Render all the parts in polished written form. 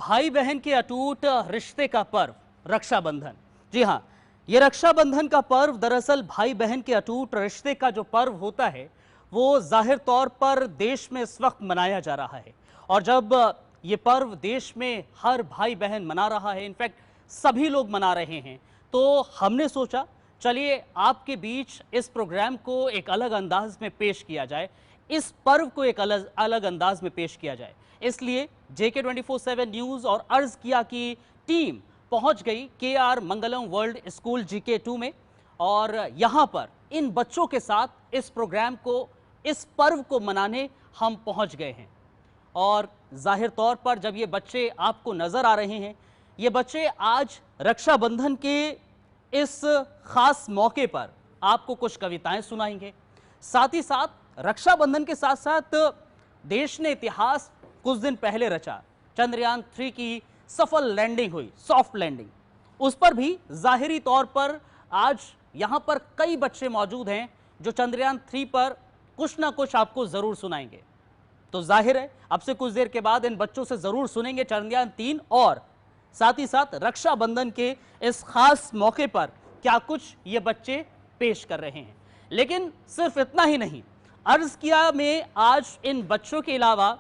भाई बहन के अटूट रिश्ते का पर्व रक्षाबंधन। जी हाँ, ये रक्षाबंधन का पर्व दरअसल भाई बहन के अटूट रिश्ते का जो पर्व होता है वो जाहिर तौर पर देश में इस वक्त मनाया जा रहा है। और जब ये पर्व देश में हर भाई बहन मना रहा है, इनफैक्ट सभी लोग मना रहे हैं, तो हमने सोचा चलिए आपके बीच इस प्रोग्राम को एक अलग अंदाज में पेश किया जाए, इस पर्व को एक अलग अंदाज में पेश किया जाए। इसलिए JK 24/7 न्यूज़ और अर्ज किया कि टीम पहुंच गई KR मंगलम वर्ल्ड स्कूल GK2 में और यहां पर इन बच्चों के साथ इस प्रोग्राम को, इस पर्व को मनाने हम पहुंच गए हैं। और जाहिर तौर पर जब ये बच्चे आपको नजर आ रहे हैं, ये बच्चे आज रक्षाबंधन के इस खास मौके पर आपको कुछ कविताएं सुनाएंगे। साथ ही साथ रक्षाबंधन के साथ साथ देश ने इतिहास कुछ दिन पहले रचा, चंद्रयान 3 की सफल लैंडिंग हुई, सॉफ्ट लैंडिंग, उस पर भी जाहिरी तौर पर आज यहां पर कई बच्चे मौजूद हैं जो चंद्रयान 3 पर कुछ ना कुछ आपको जरूर सुनाएंगे। तो जाहिर है अब से कुछ देर के बाद इन बच्चों से जरूर सुनेंगे चंद्रयान 3 और साथ ही साथ रक्षाबंधन के इस खास मौके पर क्या कुछ ये बच्चे पेश कर रहे हैं। लेकिन सिर्फ इतना ही नहीं, अर्ज किया में आज इन बच्चों के अलावा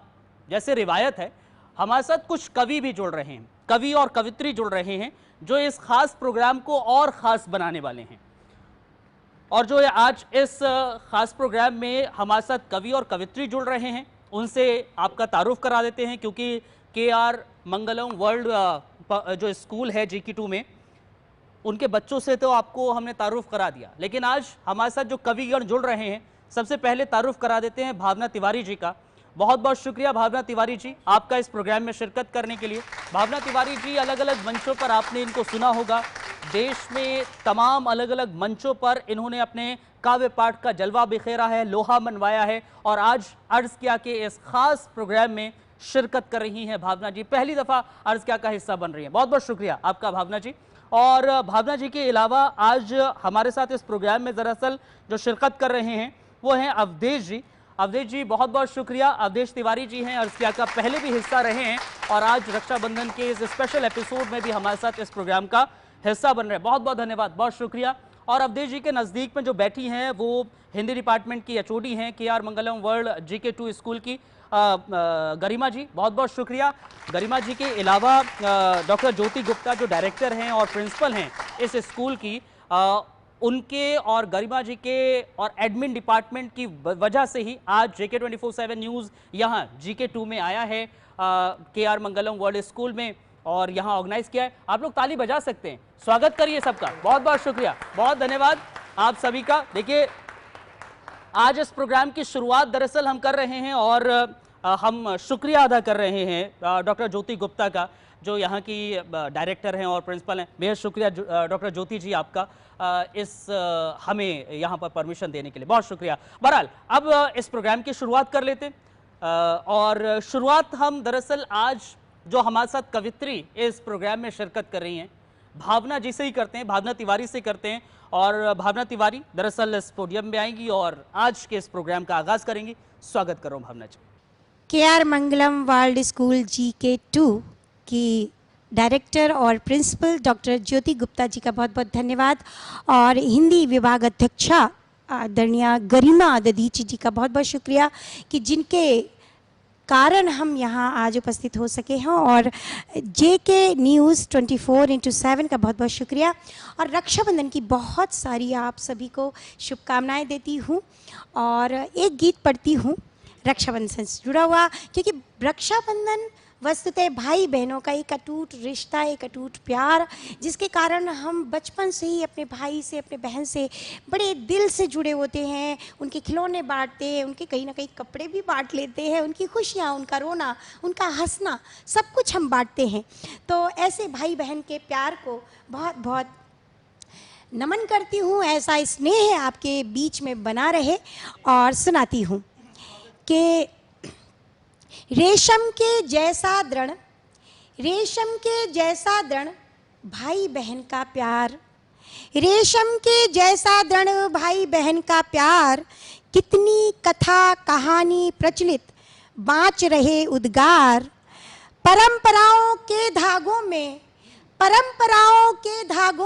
जैसे रिवायत है, हमारे साथ कुछ कवि भी जुड़ रहे हैं, कवि और कवित्री जुड़ रहे हैं जो इस खास प्रोग्राम को और खास बनाने वाले हैं। और जो आज इस खास प्रोग्राम में हमारे साथ कवि और कवित्री जुड़ रहे हैं, उनसे आपका तारुफ करा देते हैं, क्योंकि KR मंगलम वर्ल्ड जो स्कूल है GK2 में, उनके बच्चों से तो आपको हमने तारुफ करा दिया, लेकिन आज हमारे साथ जो कविगण जुड़ रहे हैं, सबसे पहले तारुफ करा देते हैं भावना तिवारी जी का। बहुत बहुत शुक्रिया भावना तिवारी जी आपका इस प्रोग्राम में शिरकत करने के लिए। भावना तिवारी जी, अलग अलग मंचों पर आपने इनको सुना होगा, देश में तमाम अलग अलग मंचों पर इन्होंने अपने काव्य पाठ का जलवा बिखेरा है, लोहा मनवाया है और आज अर्ज किया के इस खास प्रोग्राम में शिरकत कर रही हैं भावना जी, पहली दफ़ा अर्ज किया का हिस्सा बन रही हैं। बहुत बहुत शुक्रिया आपका भावना जी। और भावना जी के अलावा आज हमारे साथ इस प्रोग्राम में दरअसल जो शिरकत कर रहे हैं वो हैं अवधेश जी। अवधेश जी, बहुत बहुत शुक्रिया। अवधेश तिवारी जी हैं, अर्ज किया का पहले भी हिस्सा रहे हैं और आज रक्षाबंधन के इस स्पेशल एपिसोड में भी हमारे साथ इस प्रोग्राम का हिस्सा बन रहे हैं। बहुत बहुत धन्यवाद, बहुत शुक्रिया। और अवधेश जी के नज़दीक में जो बैठी हैं वो हिंदी डिपार्टमेंट की HOD हैं KR मंगलम वर्ल्ड GK2 स्कूल की गरिमा जी, बहुत बहुत शुक्रिया। गरिमा जी के अलावा डॉक्टर ज्योति गुप्ता जो डायरेक्टर हैं और प्रिंसिपल हैं इस स्कूल की, उनके और गरिमा जी के और एडमिन डिपार्टमेंट की वजह से ही आज JK 24/7 न्यूज़ यहाँ GK2 में आया है, KR मंगलम वर्ल्ड स्कूल में, और यहाँ ऑर्गेनाइज किया है। आप लोग ताली बजा सकते हैं, स्वागत करिए सबका। बहुत बहुत शुक्रिया, बहुत धन्यवाद आप सभी का। देखिए, आज इस प्रोग्राम की शुरुआत दरअसल हम कर रहे हैं और हम शुक्रिया अदा कर रहे हैं डॉक्टर ज्योति गुप्ता का, जो यहाँ की डायरेक्टर हैं और प्रिंसिपल हैं। बेहद शुक्रिया डॉक्टर ज्योति जी आपका हमें यहाँ पर परमिशन देने के लिए, बहुत शुक्रिया। बहरहाल अब इस प्रोग्राम की शुरुआत कर लेते हैं और शुरुआत हम दरअसल आज जो हमारे साथ कवित्री इस प्रोग्राम में शिरकत कर रही हैं भावना जी से ही करते हैं, भावना तिवारी से करते हैं। और भावना तिवारी दरअसल इस पोडियम में आएंगी और आज के इस प्रोग्राम का आगाज करेंगी। स्वागत करो भावना जी। KR मंगलम वर्ल्ड स्कूल GK2 की डायरेक्टर और प्रिंसिपल डॉक्टर ज्योति गुप्ता जी का बहुत बहुत धन्यवाद और हिंदी विभाग अध्यक्षा आदरणीय गरिमा दधीची जी का बहुत बहुत शुक्रिया कि जिनके कारण हम यहाँ आज उपस्थित हो सके हैं, और JK न्यूज़ 24/7 का बहुत बहुत शुक्रिया। और रक्षाबंधन की बहुत सारी आप सभी को शुभकामनाएं देती हूँ और एक गीत पढ़ती हूँ रक्षाबंधन से जुड़ा हुआ, क्योंकि रक्षाबंधन वस्तुतः भाई बहनों का एक अटूट रिश्ता, एक अटूट प्यार, जिसके कारण हम बचपन से ही अपने भाई से, अपने बहन से बड़े दिल से जुड़े होते हैं। उनके खिलौने बांटते हैं, उनके कहीं ना कहीं कपड़े भी बांट लेते हैं, उनकी खुशियाँ, उनका रोना, उनका हंसना, सब कुछ हम बांटते हैं। तो ऐसे भाई बहन के प्यार को बहुत बहुत नमन करती हूँ। ऐसा स्नेह आपके बीच में बना रहे और सुनाती हूँ कि रेशम के जैसा दृढ़, रेशम के जैसा दृढ़ भाई बहन का प्यार, रेशम के जैसा दृढ़ भाई बहन का प्यार, कितनी कथा कहानी प्रचलित बाँच रहे उद्गार, परंपराओं के धागों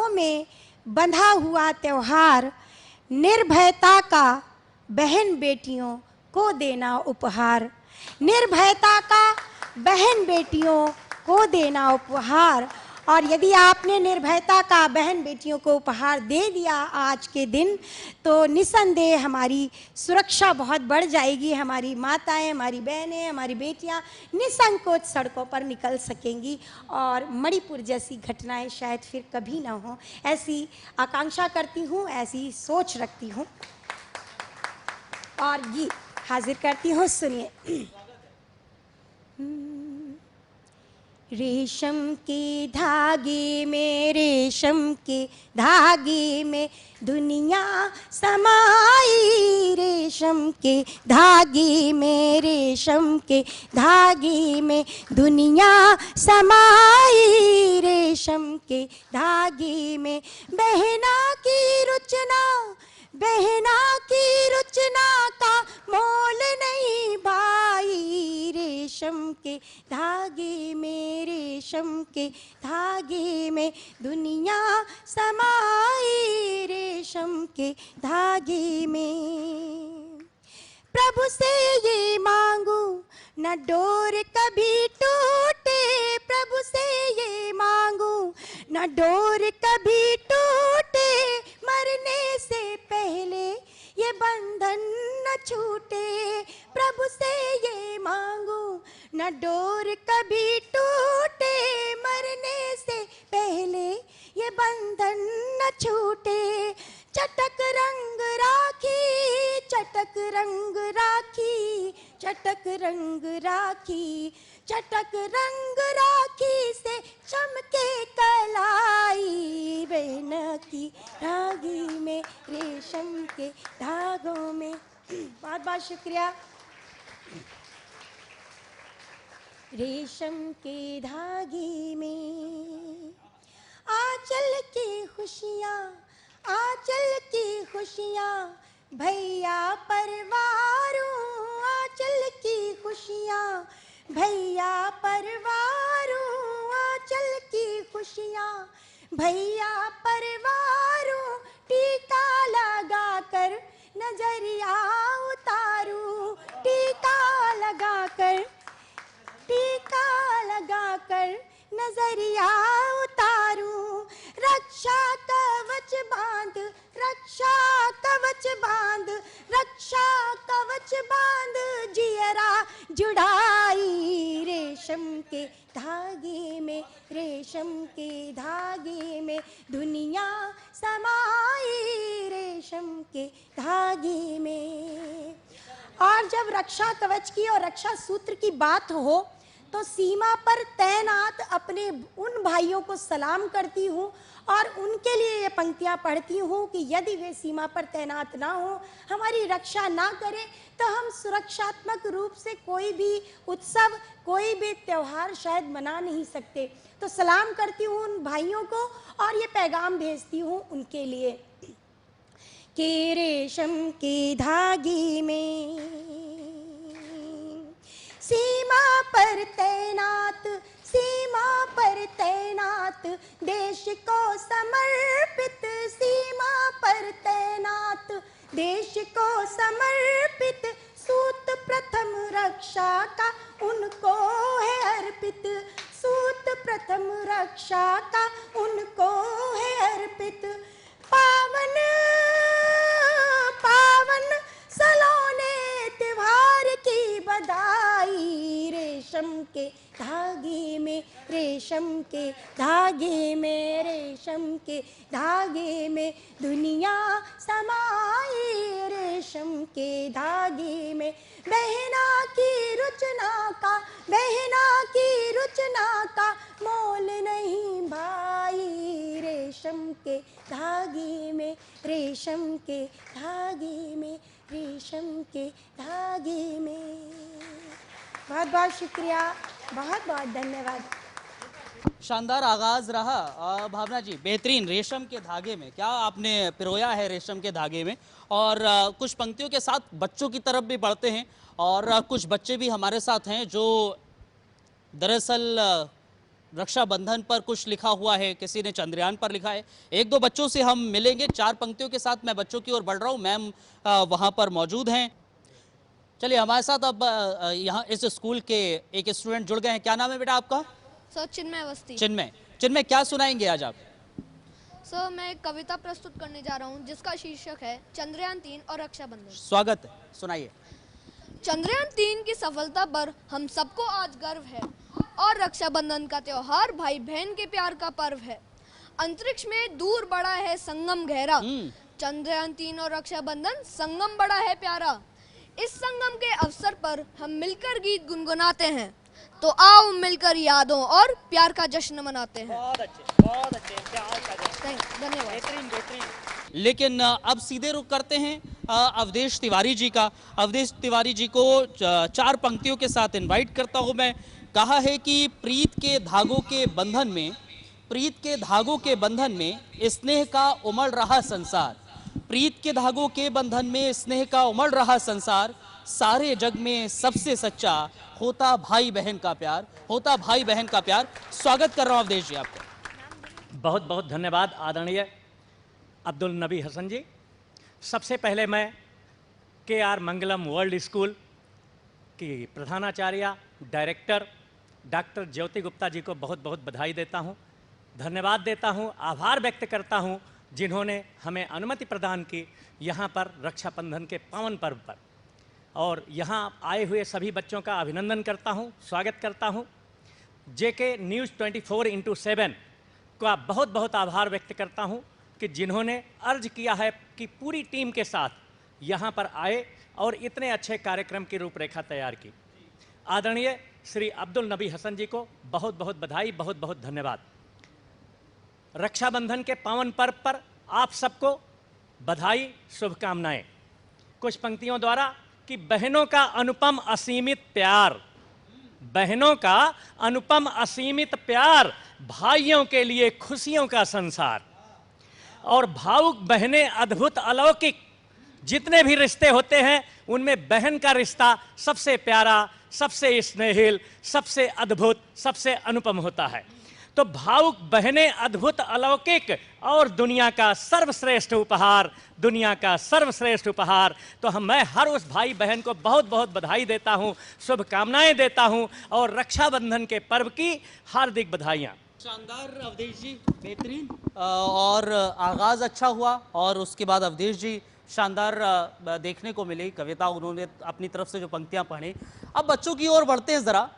में बंधा हुआ त्योहार, निर्भयता का बहन बेटियों को देना उपहार, निर्भयता का बहन बेटियों को देना उपहार। और यदि आपने निर्भयता का बहन बेटियों को उपहार दे दिया आज के दिन, तो निसंदेह हमारी सुरक्षा बहुत बढ़ जाएगी। हमारी माताएं, हमारी बहनें, हमारी बेटियां निसंकोच सड़कों पर निकल सकेंगी और मणिपुर जैसी घटनाएं शायद फिर कभी ना हो, ऐसी आकांक्षा करती हूँ, ऐसी सोच रखती हूँ। और गीत हाजिर करती हूँ, सुनिए। रेशम के धागे में, रेशम के धागे में दुनिया समाई, रेशम के धागे में, रेशम के धागे में दुनिया समाई, रेशम के धागे में बहना की रुचना, बहना की रुचना का मोल नहीं भाई, रेशम के धागे में, रेशम के धागे में दुनिया समाई, रेशम के धागे में। प्रभु से ये मांगू न डोर कभी टूटे, प्रभु से ये मांगू न डोर कभी टूटे, मरने से पहले ये बंधन न छूटे, प्रभु से ये मांगू न डोर कभी टूटे, मरने से पहले ये बंधन न छूटे। चटक रंग राखी, चटक रंग राखी, चटक रंग राखी, चटक रंग राखी से चमके कलाई, बहन की धागे में, रेशम के धागों में। बहुत बहुत शुक्रिया। रेशम के धागे में आंचल की खुशियाँ, आंचल की खुशियाँ भैया परवारों, आंचल की खुशियाँ भैया परवारों, आंचल की खुशियाँ भैया परवारों, टीका लगा कर नजरिया उतारूं, टीका लगा कर, टीका लगा कर नजरिया उतारूं। रक्षा कवच बांध, रक्षा कवच बांध, रक्षा कवच बांध जियरा जुड़ाई, रेशम के धागे में, रेशम के धागे में दुनिया समाई, रेशम के धागे में। और जब रक्षा कवच की और रक्षा सूत्र की बात हो, तो सीमा पर तैनात अपने उन भाइयों को सलाम करती हूँ और उनके लिए ये पंक्तियाँ पढ़ती हूँ कि यदि वे सीमा पर तैनात ना हो, हमारी रक्षा ना करें, तो हम सुरक्षात्मक रूप से कोई भी उत्सव, कोई भी त्यौहार शायद मना नहीं सकते। तो सलाम करती हूँ उन भाइयों को और ये पैगाम भेजती हूँ उनके लिए कि रेशम के धागे में सीमा पर तैनात, सीमा पर तैनात देश को समर्पित, सीमा पर तैनात देश को समर्पित, सूत प्रथम रक्षा का उनको है अर्पित, सूत प्रथम रक्षा का उनको है अर्पित। पावन पावन सलोने त्योहार की बधाई, रेशम के धागे में, रेशम के धागे में, रेशम के धागे में दुनिया समाई, रेशम के धागे में। बहना की रुचना का, बहना की रुचना का मोल नहीं भाई, रेशम के धागे में, रेशम के धागे में, रेशम के धागे में। बहुत बहुत शुक्रिया, बहुत बहुत धन्यवाद। शानदार आगाज रहा भावना जी, बेहतरीन। रेशम के धागे में क्या आपने पिरोया है, रेशम के धागे में। और कुछ पंक्तियों के साथ बच्चों की तरफ भी बढ़ते हैं और कुछ बच्चे भी हमारे साथ हैं जो दरअसल रक्षाबंधन पर कुछ लिखा हुआ है, किसी ने चंद्रयान पर लिखा है। एक दो बच्चों से हम मिलेंगे, 4 पंक्तियों के साथ मैं बच्चों की ओर बढ़ रहा हूँ। मैम वहाँ पर मौजूद हैं। चलिए हमारे साथ अब यहाँ इस स्कूल के एक स्टूडेंट जुड़ गए हैं। क्या नाम है बेटा आपका? सर चिन्मय अवस्थी। चिन्मय क्या सुनाएंगे आज आप? सर मैं एक कविता प्रस्तुत करने जा रहा हूँ जिसका शीर्षक है चंद्रयान 3 और रक्षाबंधन। स्वागत है, सुनाइए। चंद्रयान 3 की सफलता पर हम सबको आज गर्व है और रक्षाबंधन का त्योहार भाई बहन के प्यार का पर्व है। अंतरिक्ष में दूर बड़ा है संगम गहरा, चंद्रयान 3 और रक्षाबंधन संगम बड़ा है प्यारा। इस संगम के अवसर पर हम मिलकर गीत गुनगुनाते हैं, तो आओ मिलकर यादों और प्यार का जश्न मनाते हैं। बहुत अच्छे, प्यार का जश्न। धन्यवाद। बेहतरीन। लेकिन अब सीधे रुख करते हैं अवधेश तिवारी जी का। अवधेश तिवारी जी को 4 पंक्तियों के साथ इनवाइट करता हूं मैं। कहा है कि प्रीत के धागों के बंधन में स्नेह का उमड़ रहा संसार, प्रीत के धागों के बंधन में स्नेह का उमड़ रहा संसार, सारे जग में सबसे सच्चा होता भाई बहन का प्यार, होता भाई बहन का प्यार। स्वागत कर रहा हूं अवधेश जी आपका। बहुत बहुत धन्यवाद आदरणीय अब्दुल नबी हसन जी। सबसे पहले मैं KR मंगलम वर्ल्ड स्कूल की प्रधानाचार्य डायरेक्टर डॉक्टर ज्योति गुप्ता जी को बहुत बहुत बधाई देता हूं, धन्यवाद देता हूं, आभार व्यक्त करता हूं जिन्होंने हमें अनुमति प्रदान की यहाँ पर रक्षाबंधन के पावन पर्व पर। और यहाँ आए हुए सभी बच्चों का अभिनंदन करता हूँ, स्वागत करता हूँ। JK न्यूज़ 24/7 का बहुत बहुत आभार व्यक्त करता हूँ कि जिन्होंने अर्ज किया है कि पूरी टीम के साथ यहाँ पर आए और इतने अच्छे कार्यक्रम की रूपरेखा तैयार की। आदरणीय श्री अब्दुल नबी हसन जी को बहुत बहुत बधाई, बहुत बहुत धन्यवाद। रक्षाबंधन के पावन पर्व पर आप सबको बधाई, शुभकामनाएं। कुछ पंक्तियों द्वारा कि बहनों का अनुपम असीमित प्यार, बहनों का अनुपम असीमित प्यार, भाइयों के लिए खुशियों का संसार। और भावुक बहनें अद्भुत अलौकिक, जितने भी रिश्ते होते हैं उनमें बहन का रिश्ता सबसे प्यारा, सबसे स्नेहिल, सबसे अद्भुत, सबसे अनुपम होता है। तो भावुक बहनें अद्भुत अलौकिक और दुनिया का सर्वश्रेष्ठ उपहार, दुनिया का सर्वश्रेष्ठ उपहार। तो मैं हर उस भाई बहन को बहुत बहुत बधाई देता हूं, शुभकामनाएं देता हूं और रक्षाबंधन के पर्व की हार्दिक बधाइयां। शानदार अवधेश जी, बेहतरीन। और आगाज अच्छा हुआ और उसके बाद अवधेश जी शानदार देखने को मिली कविता, उन्होंने अपनी तरफ से जो पंक्तियां पढ़ी। अब बच्चों की ओर बढ़ते हैं जरा।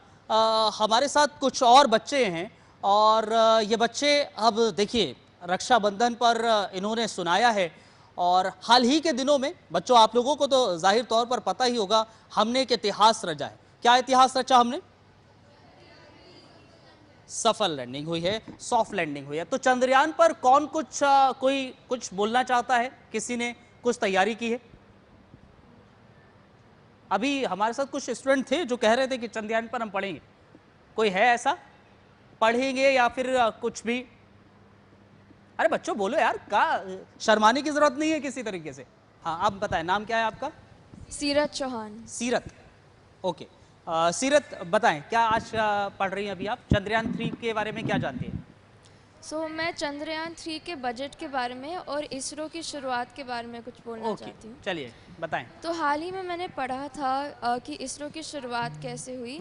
हमारे साथ कुछ और बच्चे हैं और ये बच्चे अब देखिए रक्षाबंधन पर इन्होंने सुनाया है। और हाल ही के दिनों में बच्चों, आप लोगों को तो जाहिर तौर पर पता ही होगा, हमने एक इतिहास रचा है। क्या इतिहास रचा हमने? सफल लैंडिंग हुई है, सॉफ्ट लैंडिंग हुई है। तो चंद्रयान पर कौन कोई कुछ बोलना चाहता है? किसी ने कुछ तैयारी की है? अभी हमारे साथ कुछ स्टूडेंट थे जो कह रहे थे कि चंद्रयान पर हम पढ़ेंगे। कोई है ऐसा? पढ़ेंगे या फिर कुछ भी? अरे बच्चों बोलो यार, का शर्माने की जरूरत नहीं है किसी तरीके से। हाँ आप बताएं, नाम क्या है आपका? सीरत चौहान। सीरत, ओके। सीरत बताएं, क्या आज पढ़ रही हैं अभी आप? चंद्रयान 3 के बारे में क्या जानती हैं? मैं चंद्रयान 3 के बजट के बारे में और इसरो की शुरुआत के बारे में कुछ बोलना चाहती हूँ। चलिए बताएं। तो हाल ही में मैंने पढ़ा था कि इसरो की शुरुआत कैसे हुई।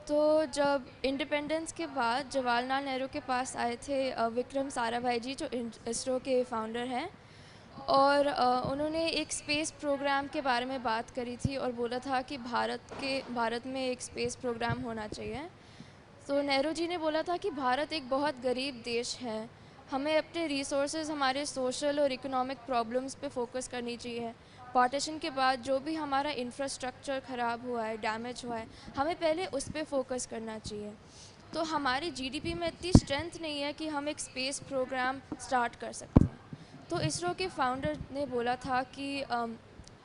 तो जब इंडिपेंडेंस के बाद जवाहरलाल नेहरू के पास आए थे विक्रम साराभाई जी, जो इसरो के फाउंडर हैं, और उन्होंने एक स्पेस प्रोग्राम के बारे में बात करी थी और बोला था कि भारत में एक स्पेस प्रोग्राम होना चाहिए। तो नेहरू जी ने बोला था कि भारत एक बहुत गरीब देश है, हमें अपने रिसोर्सेज, हमारे सोशल और इकोनॉमिक प्रॉब्लम्स पे फोकस करनी चाहिए। पार्टीशन के बाद जो भी हमारा इंफ्रास्ट्रक्चर ख़राब हुआ है, डैमेज हुआ है, हमें पहले उस पे फोकस करना चाहिए। तो हमारी जीडीपी में इतनी स्ट्रेंथ नहीं है कि हम एक स्पेस प्रोग्राम स्टार्ट कर सकते हैं। तो इसरो के फाउंडर ने बोला था कि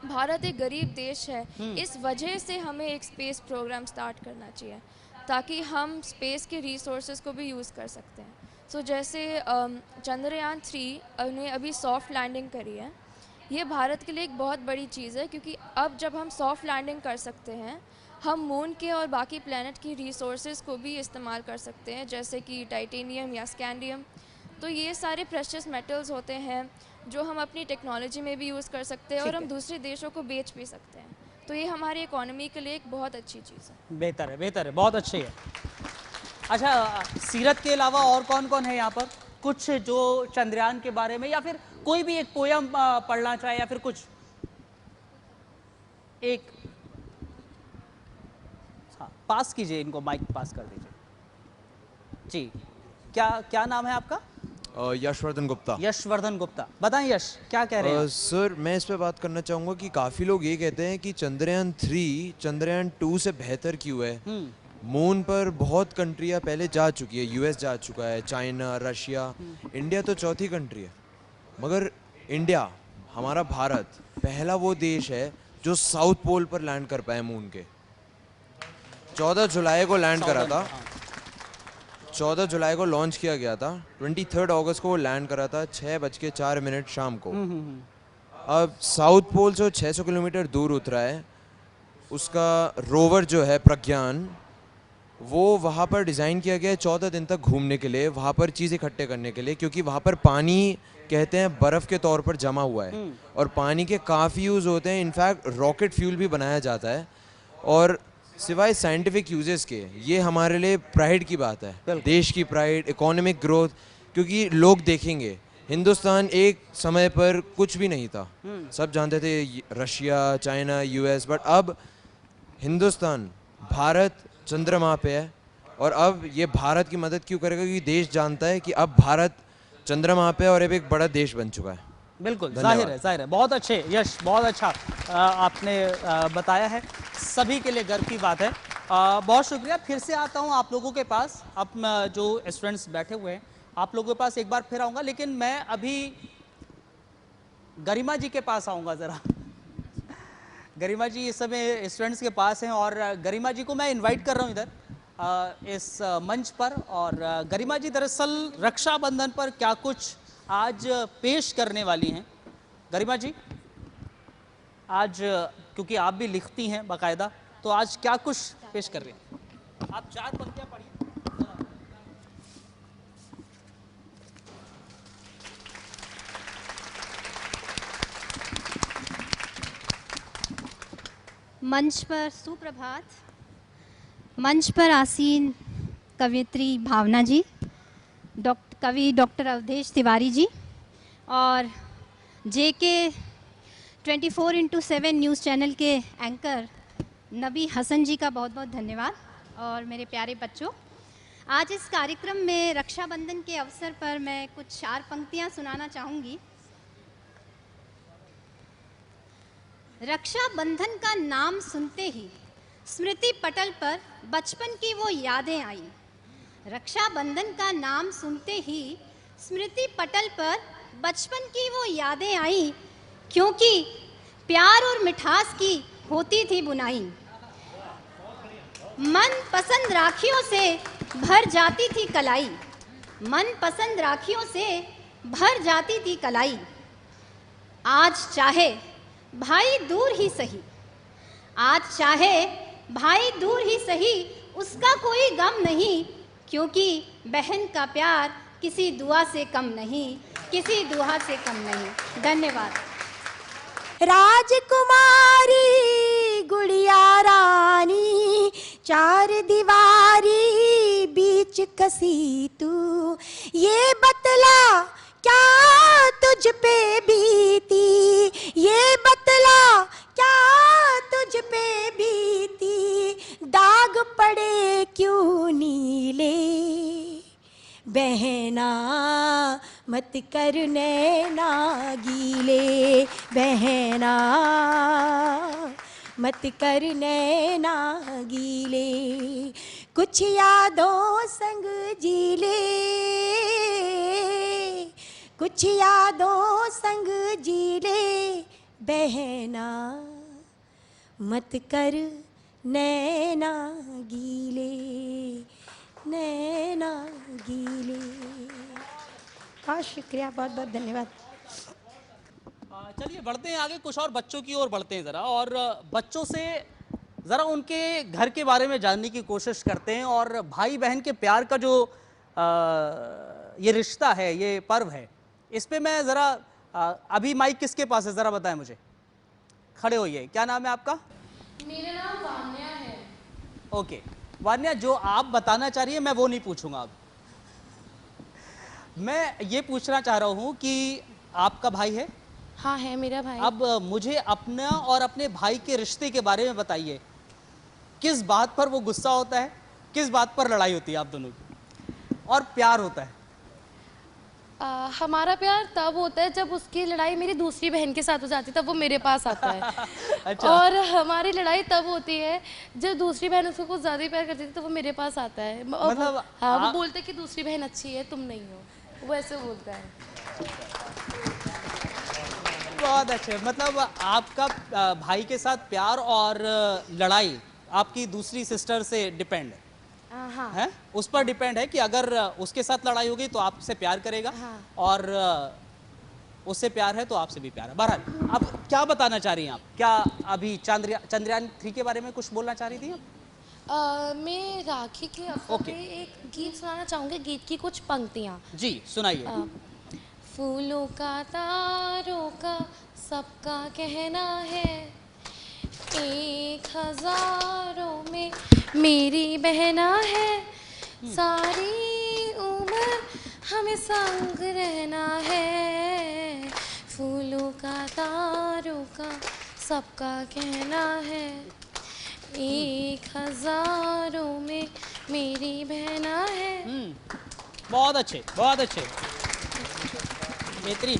भारत एक गरीब देश है, इस वजह से हमें एक स्पेस प्रोग्राम स्टार्ट करना चाहिए ताकि हम स्पेस के रिसोर्सेज को भी यूज़ कर सकते हैं। जैसे चंद्रयान 3 ने अभी सॉफ्ट लैंडिंग करी है। ये भारत के लिए एक बहुत बड़ी चीज़ है क्योंकि अब जब हम सॉफ्ट लैंडिंग कर सकते हैं हम मून के और बाकी प्लैनेट की रिसोर्सेज को भी इस्तेमाल कर सकते हैं, जैसे कि टाइटेनियम या स्कैंडियम। तो ये सारे प्रेशियस मेटल्स होते हैं जो हम अपनी टेक्नोलॉजी में भी यूज़ कर सकते हैं और हम दूसरे देशों को बेच भी सकते हैं। तो ये हमारी इकोनॉमी के लिए एक बहुत अच्छी चीज़ है। बेहतर है, बहुत अच्छी है। अच्छा, सीरत के अलावा और कौन कौन है यहाँ पर? कुछ जो चंद्रयान के बारे में, या फिर कोई भी एक पोयम पढ़ना चाहे, या फिर कुछ एक, हाँ पास कीजिए इनको, माइक पास कर दीजिए जी। क्या क्या नाम है आपका? यशवर्धन गुप्ता। यशवर्धन गुप्ता, बताएं यश, क्या कह रहे हैं? सर, मैं इस पे बात करना चाहूँगा कि काफ़ी लोग ये कहते हैं कि चंद्रयान 3 चंद्रयान 2 से बेहतर क्यों है। मून पर बहुत कंट्रियाँ पहले जा चुकी है, यूएस जा चुका है, चाइना, रशिया, इंडिया तो चौथी कंट्री है। मगर इंडिया, हमारा भारत, पहला वो देश है जो साउथ पोल पर लैंड कर पाया मून के। 14 जुलाई को लैंड करा था, 14 जुलाई को लॉन्च किया गया था, 23 अगस्त को वो लैंड करा था 6:04 शाम को। अब साउथ पोल से 600 किलोमीटर दूर उतरा है। उसका रोवर जो है प्रज्ञान, वो वहाँ पर डिज़ाइन किया गया है 14 दिन तक घूमने के लिए, वहाँ पर चीज़ इकट्ठे करने के लिए, क्योंकि वहाँ पर पानी कहते हैं बर्फ़ के तौर पर जमा हुआ है और पानी के काफ़ी यूज़ होते हैं। इनफैक्ट रॉकेट फ्यूल भी बनाया जाता है। और सिवाय साइंटिफिक यूजेस के, ये हमारे लिए प्राइड की बात है, देश की प्राइड, इकोनॉमिक ग्रोथ, क्योंकि लोग देखेंगे हिंदुस्तान एक समय पर कुछ भी नहीं था, सब जानते थे रशिया, चाइना, यूएस, बट अब हिंदुस्तान, भारत चंद्रमा पे है। और अब ये भारत की मदद क्यों करेगा? क्योंकि देश जानता है कि अब भारत चंद्रमा पे और अब एक बड़ा देश बन चुका है। बिल्कुल, जाहिर है, बहुत अच्छे यश, बहुत अच्छा आपने बताया है, सभी के लिए गर्व की बात है। बहुत शुक्रिया। फिर से आता हूँ आप लोगों के पास, अब जो स्टूडेंट्स बैठे हुए हैं आप लोगों के पास एक बार फिर आऊँगा, लेकिन मैं अभी गरिमा जी के पास आऊँगा ज़रा। गरिमा जी इस समय स्टूडेंट्स के पास हैं और गरिमा जी को मैं इनवाइट कर रहा हूँ इधर इस मंच पर। और गरिमा जी दरअसल रक्षाबंधन पर क्या कुछ आज पेश करने वाली हैं। गरिमा जी, आज क्योंकि आप भी लिखती हैं बाकायदा, तो आज क्या कुछ पेश कर रही हैं? आप 4 पंक्तियां पढ़िए। मंच पर सुप्रभात। मंच पर आसीन कवियत्री भावना जी, कवि डॉक्टर अवधेश तिवारी जी और जेके 24x7 न्यूज़ चैनल के एंकर नबी हसन जी का बहुत बहुत धन्यवाद। और मेरे प्यारे बच्चों, आज इस कार्यक्रम में रक्षाबंधन के अवसर पर मैं कुछ 4 पंक्तियां सुनाना चाहूँगी। रक्षाबंधन का नाम सुनते ही स्मृति पटल पर बचपन की वो यादें आई। रक्षाबंधन का नाम सुनते ही स्मृति पटल पर बचपन की वो यादें आई, क्योंकि प्यार और मिठास की होती थी बुनाई। मन पसंद राखियों से भर जाती थी कलाई, मन पसंद राखियों से भर जाती थी कलाई। आज चाहे भाई दूर ही सही, आज चाहे भाई दूर ही सही, उसका कोई गम नहीं, क्योंकि बहन का प्यार किसी दुआ से कम नहीं, किसी दुआ से कम नहीं। धन्यवाद। राजकुमारी गुड़िया रानी, 4 दीवारी बीच कसी तू, ये बतला क्या तुझ पे बीती, ये बतला क्या तुझ पे बीती, दाग पड़े क्यों नीले, बहना मत कर नैना गीले, बहना मत कर नैना गीले, कुछ यादों संग जी ले, कुछ यादों संग जी ले, बहना मत कर नैना गीले, नैना गीले। बहुत शुक्रिया, बहुत बहुत धन्यवाद। चलिए बढ़ते हैं आगे, कुछ और बच्चों की ओर बढ़ते हैं ज़रा, और बच्चों से जरा उनके घर के बारे में जानने की कोशिश करते हैं और भाई बहन के प्यार का जो ये रिश्ता है, ये पर्व है, इस पे मैं जरा अभी माइक किसके पास है जरा बताएं मुझे, खड़े होइए। क्या नाम है आपका? मेरा नाम वान्या है। ओके वान्या, जो आप बताना चाह रही है मैं वो नहीं पूछूंगा अब। मैं ये पूछना चाह रहा हूं कि आपका भाई है? हाँ है मेरा भाई। अब मुझे अपना और अपने भाई के रिश्ते के बारे में बताइए, किस बात पर वो गुस्सा होता है, किस बात पर लड़ाई होती है आप दोनों की, और प्यार होता है? हमारा प्यार तब होता है जब उसकी लड़ाई मेरी दूसरी बहन के साथ हो जाती है, तब वो मेरे पास आता है। अच्छा। और हमारी लड़ाई तब होती है जब दूसरी बहन उसको कुछ ज़्यादा ही प्यार करती थी, तो वो मेरे पास आता है। मतलब हाँ, वो बोलते कि दूसरी बहन अच्छी है, तुम नहीं हो, वो ऐसे बोलता है। बहुत अच्छे। मतलब आपका भाई के साथ प्यार और लड़ाई आपकी दूसरी सिस्टर से डिपेंड है? हाँ है, उस पर डिपेंड है कि अगर उसके साथ लड़ाई होगी तो आपसे प्यार करेगा, हाँ। और उससे प्यार है तो आपसे भी प्यार है। बहरहाल अब क्या बताना चाह रही हैं आप? क्या अभी चंद्रयान 3 के बारे में कुछ बोलना चाह रही थी आप? मैं राखी के अवसर पे एक गीत सुनाना चाहूँगी, गीत की कुछ पंक्तियाँ। जी सुनाइए। फूलों का तारों का सबका कहना है, 1000 में मेरी बहना है, सारी उम्र हमें संग रहना है। फूलों का तारों का सबका कहना है, 1000 में मेरी बहना है। बहुत अच्छे, बहुत अच्छे, बेहतरीन।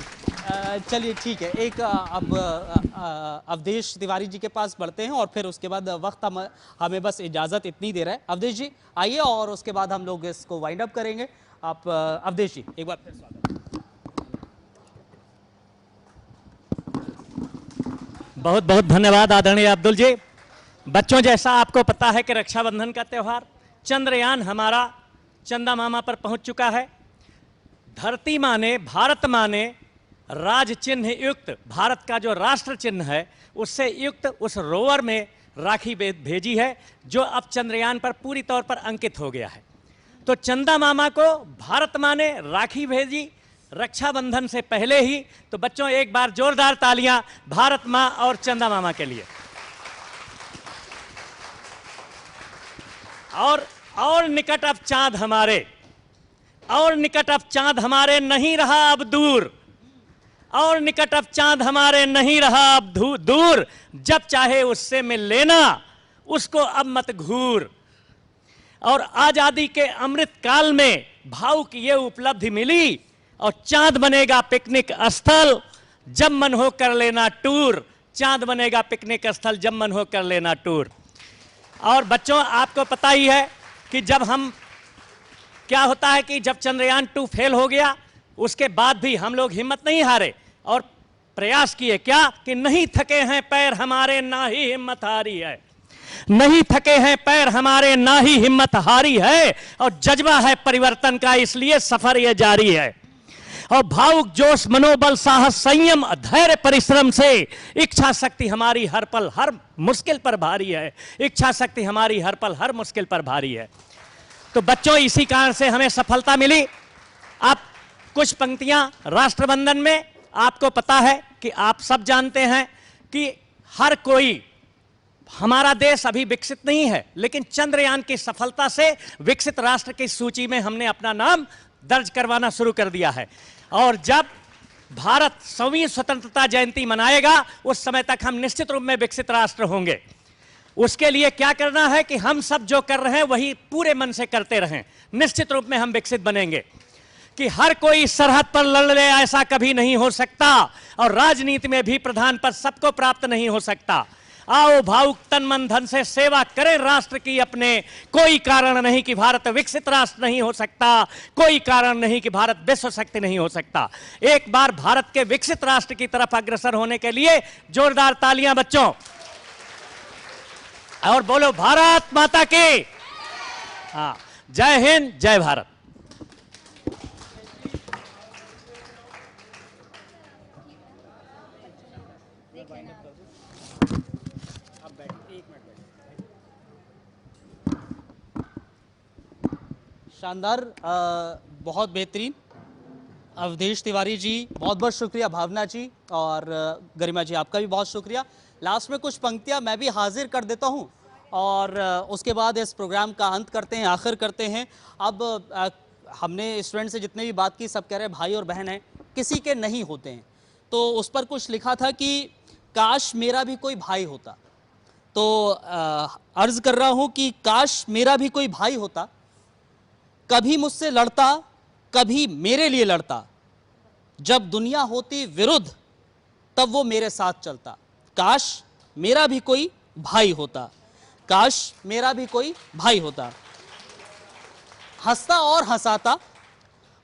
चलिए ठीक है, एक अब अवधेश तिवारी जी के पास बढ़ते हैं और फिर उसके बाद वक्त हमें बस इजाज़त इतनी दे रहा है। अवधेश जी आइए और उसके बाद हम लोग इसको वाइंड अप करेंगे। आप अवधेश जी एक बार फिर स्वागत। बहुत बहुत धन्यवाद आदरणीय अब्दुल जी। बच्चों, जैसा आपको पता है कि रक्षाबंधन का त्यौहार, चंद्रयान हमारा चंदा मामा पर पहुंच चुका है। धरती माँ ने, भारत माँ ने राज चिन्ह युक्त, भारत का जो राष्ट्र चिन्ह है उससे युक्त उस रोवर में राखी भेजी है, जो अब चंद्रयान पर पूरी तौर पर अंकित हो गया है। तो चंदा मामा को भारत माँ ने राखी भेजी रक्षाबंधन से पहले ही। तो बच्चों, एक बार जोरदार तालियां भारत माँ और चंदा मामा के लिए। और निकट अब चांद हमारे, और निकट अब चांद हमारे नहीं रहा अब दूर, और निकट अब चांद हमारे नहीं रहा अब दूर, जब चाहे उससे मिल लेना, उसको अब मत घूर। और आजादी के अमृत काल में भाव की ये उपलब्धि मिली, और चांद बनेगा पिकनिक स्थल, जब मन हो कर लेना टूर। चांद बनेगा पिकनिक स्थल, जब मन हो कर लेना टूर। और बच्चों, आपको पता ही है कि जब हम, क्या होता है कि जब चंद्रयान 2 फेल हो गया, उसके बाद भी हम लोग हिम्मत नहीं हारे और प्रयास किए। क्या कि नहीं थके हैं पैर हमारे, ना ही हिम्मत हारी है। नहीं थके हैं पैर हमारे, ना ही हिम्मत हारी है, और जज्बा है परिवर्तन का, इसलिए सफर ये जारी है। और भावुक जोश, मनोबल, साहस, संयम, धैर्य, परिश्रम से इच्छा शक्ति हमारी हर पल हर मुश्किल पर भारी है। इच्छा शक्ति हमारी हर पल हर मुश्किल पर भारी है। तो बच्चों, इसी कारण से हमें सफलता मिली। अब कुछ पंक्तियां राष्ट्रबंधन में। आपको पता है कि आप सब जानते हैं कि हर कोई, हमारा देश अभी विकसित नहीं है, लेकिन चंद्रयान की सफलता से विकसित राष्ट्र की सूची में हमने अपना नाम दर्ज करवाना शुरू कर दिया है। और जब भारत 100वीं स्वतंत्रता जयंती मनाएगा, उस समय तक हम निश्चित रूप में विकसित राष्ट्र होंगे। उसके लिए क्या करना है कि हम सब जो कर रहे हैं वही पूरे मन से करते रहें, निश्चित रूप में हम विकसित बनेंगे। कि हर कोई सरहद पर लड़ ले, ऐसा कभी नहीं हो सकता, और राजनीति में भी प्रधान पद सबको प्राप्त नहीं हो सकता। आओ भावुक तन मन धन से सेवा करें राष्ट्र की अपने, कोई कारण नहीं कि भारत विकसित राष्ट्र नहीं हो सकता, कोई कारण नहीं कि भारत विश्व शक्ति नहीं हो सकता। एक बार भारत के विकसित राष्ट्र की तरफ अग्रसर होने के लिए जोरदार तालियां बच्चों, और बोलो भारत माता की। हाँ, जय हिंद, जय भारत। शानदार, बहुत बेहतरीन। अवधेश तिवारी जी बहुत बहुत शुक्रिया, भावना जी और गरिमा जी आपका भी बहुत शुक्रिया। लास्ट में कुछ पंक्तियां मैं भी हाजिर कर देता हूं और उसके बाद इस प्रोग्राम का अंत करते हैं, आखिर करते हैं। अब हमने स्टूडेंट से जितने भी बात की सब कह रहे हैं भाई और बहन हैं, किसी के नहीं होते हैं। तो उस पर कुछ लिखा था कि काश मेरा भी कोई भाई होता। तो अर्ज कर रहा हूं कि काश मेरा भी कोई भाई होता, कभी मुझसे लड़ता कभी मेरे लिए लड़ता, जब दुनिया होती विरुद्ध तब वो मेरे साथ चलता। काश मेरा भी कोई भाई होता, काश मेरा भी कोई भाई होता। हंसता और हंसाता,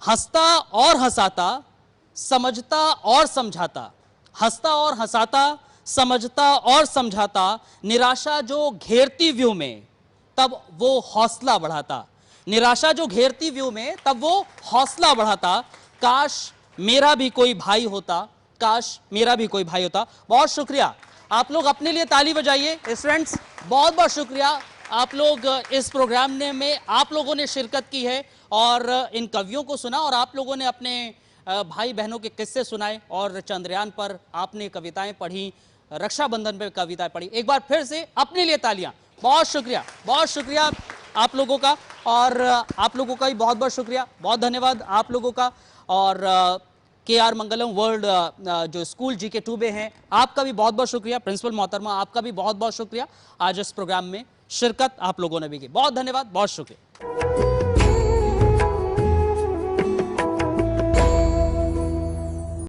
हंसता और हंसाता, समझता और समझाता, हंसता और हंसाता, समझता और समझाता, निराशा जो घेरती व्यू में तब वो हौसला बढ़ाता, निराशा जो घेरती व्यू में तब वो हौसला बढ़ाता। काश मेरा भी कोई भाई होता, काश मेरा भी कोई भाई होता। बहुत शुक्रिया, आप लोग अपने लिए ताली बजाइए। स्टूडेंट्स बहुत बहुत शुक्रिया, आप लोग इस प्रोग्राम में आप लोगों ने शिरकत की है और इन कवियों को सुना और आप लोगों ने अपने भाई बहनों के किस्से सुनाए और चंद्रयान पर आपने कविताएं पढ़ी, रक्षाबंधन पे कविताएं पढ़ी। एक बार फिर से अपने लिए तालियां। बहुत शुक्रिया आप लोगों का और आप लोगों का भी बहुत बहुत शुक्रिया, बहुत धन्यवाद आप लोगों का। और के.आर. मंगलम वर्ल्ड जो स्कूल GK 2 में हैं, आपका भी बहुत बहुत शुक्रिया। प्रिंसिपल मोहतरमा आपका भी बहुत बहुत शुक्रिया, आज इस प्रोग्राम में शिरकत आप लोगों ने भी की। बहुत धन्यवाद, बहुत शुक्रिया।